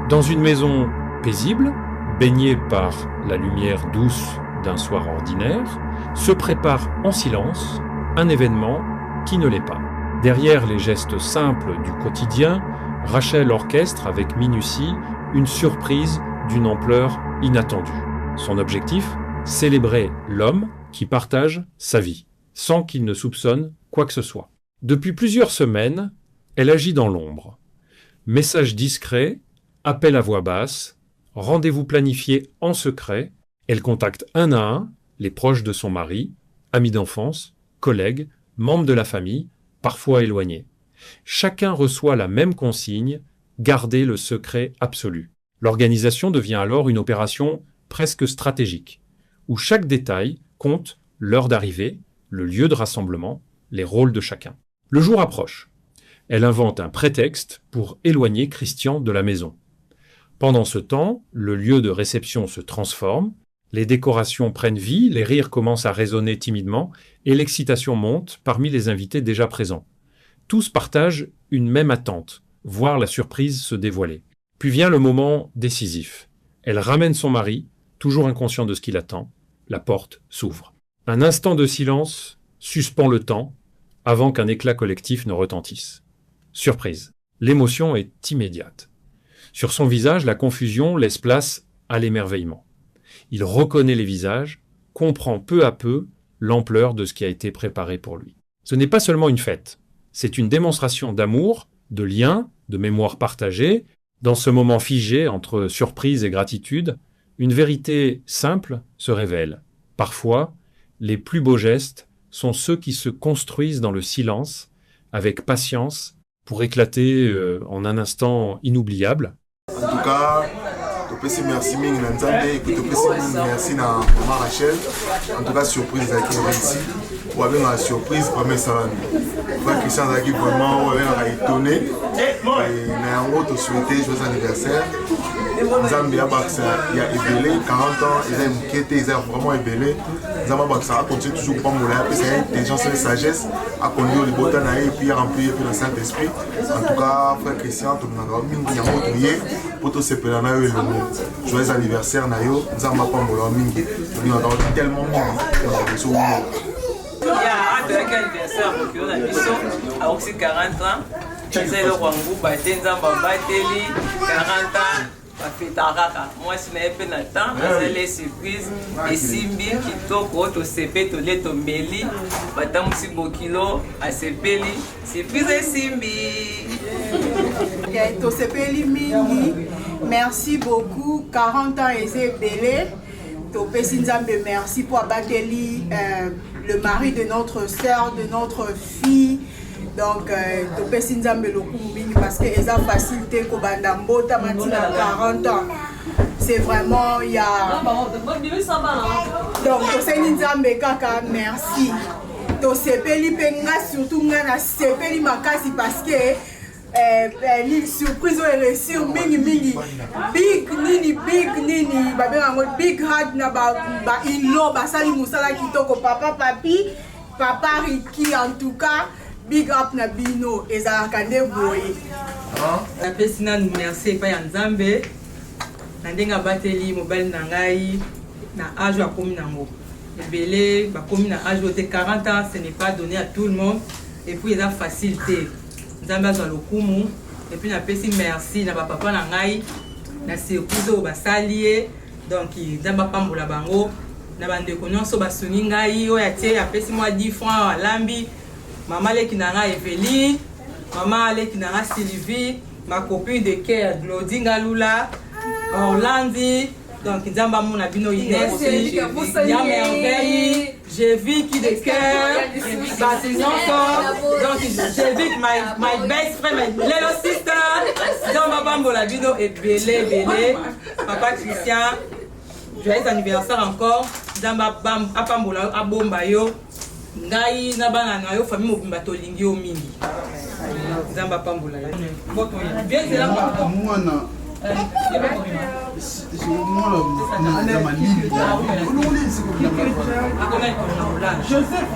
Dans une maison paisible, baignée par la lumière douce d'un soir ordinaire, se prépare en silence un événement qui ne l'est pas. Derrière les gestes simples du quotidien, Rachel orchestre avec minutie une surprise d'une ampleur inattendue. Son objectif, célébrer l'homme qui partage sa vie, sans qu'il ne soupçonne quoi que ce soit. Depuis plusieurs semaines, elle agit dans l'ombre. Messages discrets, appels à voix basse, rendez-vous planifiés en secret, elle contacte un à un les proches de son mari, amis d'enfance, collègues, membres de la famille, parfois éloignés. Chacun reçoit la même consigne, garder le secret absolu. L'organisation devient alors une opération presque stratégique, où chaque détail compte l'heure d'arrivée, le lieu de rassemblement, les rôles de chacun. Le jour approche. Elle invente un prétexte pour éloigner Christian de la maison. Pendant ce temps, le lieu de réception se transforme, les décorations prennent vie, les rires commencent à résonner timidement et l'excitation monte parmi les invités déjà présents. Tous partagent une même attente, voir la surprise se dévoiler. Puis vient le moment décisif. Elle ramène son mari, toujours inconscient de ce qu'il attend. La porte s'ouvre. Un instant de silence suspend le temps avant qu'un éclat collectif ne retentisse. Surprise. L'émotion est immédiate. Sur son visage, la confusion laisse place à l'émerveillement. Il reconnaît les visages, comprend peu à peu l'ampleur de ce qui a été préparé pour lui. Ce n'est pas seulement une fête, c'est une démonstration d'amour, de lien, de mémoire partagée. Dans ce moment figé entre surprise et gratitude, une vérité simple se révèle. Parfois, les plus beaux gestes sont ceux qui se construisent dans le silence, avec patience, pour éclater en un instant inoubliable. En tout cas, merci Ming Nanzambe, merci na Maman Rachel. En tout cas, surprise avec réussi. Ou avec la surprise, premier salon. Frère Christian Zaki vraiment étonné. Et on a souhaité joyeux anniversaire. Nzambe ya baksa ya ebele 40 ans, ils ont inquiété, ils ont vraiment ebele. Nzambe baksa a continué toujours pas moula, puis c'est intelligence et sagesse à conduire le botan et puis remplir le Saint-Esprit. En tout cas, frère Christian, tout le monde a mingi yango tuye pour tout ce pelana yo le joyeux anniversaire na yo. Nzambe pas moula mingi. Il y a tellement mingi. Il y a un anniversaire pour la mission à aussi 40 ans. C'est le Rwangou, Nzamba Bateli, 40 ans. Moi, je n'ai pas le temps, c'est les surprises. Et Simbi, qui toque, au CP, au lait, au Meli, Batam Sibokilo, à Sepeli, surprise et Simbi. Au Sepeli Mingi, merci beaucoup. 40 ans et c'est belé. Topesi Nzambe, merci pour Bateli, le mari de notre sœur, de notre fille. Donc, Topesi Nzambe Lokumbini parce que les facilité Kobandambo, Tamatina 40 ans. C'est vraiment, il y a. Donc, Topesi Nzambe Kaka, merci. Tosepeli Penga, surtout Ngana Sepeli Makasi parce que. Surprise est reçue, mingi big nini big heart na ba ilo basali musala kitoko papa papi papa Riki en tout cas big up na bino ezalaka nde boye napesi nanu merci epai ya Nzambe na ndenge abateli mobali na ngai na âge akomi nango ebele bakomi na âge ote 40 ans, ce n'est pas donné à tout le monde et puis eza facilité Nzambe azwa lokumu et puis napesi merci na papa na ngai na surprise oyo basali ye donc Nzambe apambola bango na bandeko nyonso basungi ngai oyo atie apesi mwa 10 francs alambi mama leki na ngai Evelyne mama leki na ngai Sylvie ma copine de cœur Glodie Ngalula Orlandi donc Nzambe amona bino Inès ya merveille j'ai vu qui de cœur donc j'ai vu my best friend my little sister Nzambe apambola bino ebele papa Christian joyeux anniversaire encore Nzambe apambola abomba yo ngai na bana na yo famille mobimba tolingi yo mingi Nzambe apambola yo bien c'est là mwana Joseph